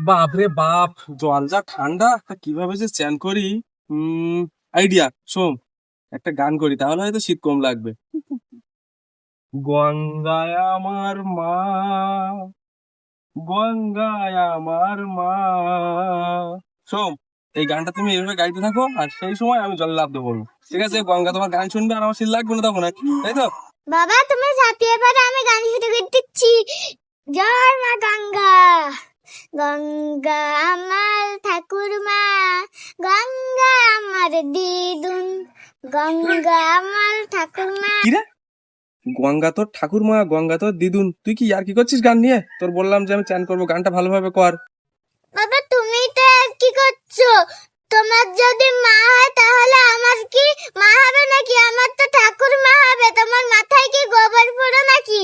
বাপরে বাপ, জল যা ঠান্ডা, তা কিভাবে যে স্নান করি। আইডিয়া শোন, একটা গান করি তাহলে হয়তো শীত কম লাগবে। গঙ্গায় আমার মা, গঙ্গায় আমার মা। শোন, এই গানটা তুমি এইভাবে গাইতে থাকো আর সেই সময় আমি জলে লাফ দেবো বলবো, ঠিক আছে? গঙ্গা তোমার গান শুনবে আর আমার শীত লাগবে না তখন আর, তাই তো? বাবা তুমি ঝাঁপিয়ে পড়ে, আমি গান শুরু করে দিচ্ছি। জয় মা গঙ্গা, গঙ্গা আমার ঠাকুরমা, গঙ্গা আমার দিদুন, গঙ্গা আমার ঠাকুরমা। কি রে, গঙ্গা তোর ঠাকুরমা, গঙ্গা তোর দিদুন? তুই কি আর কি করছিস গান নিয়ে? তোর বললাম যে আমি চ্যান করবো, গানটা ভালোভাবে কর। বাবা তুমি তো কি করছো? তোমার যদি মা হয় তাহলে আমার কি মা হবে নাকি? আমার তো ঠাকুরমা হবে। তোমার মাথায় কি গোবর পড়ো নাকি?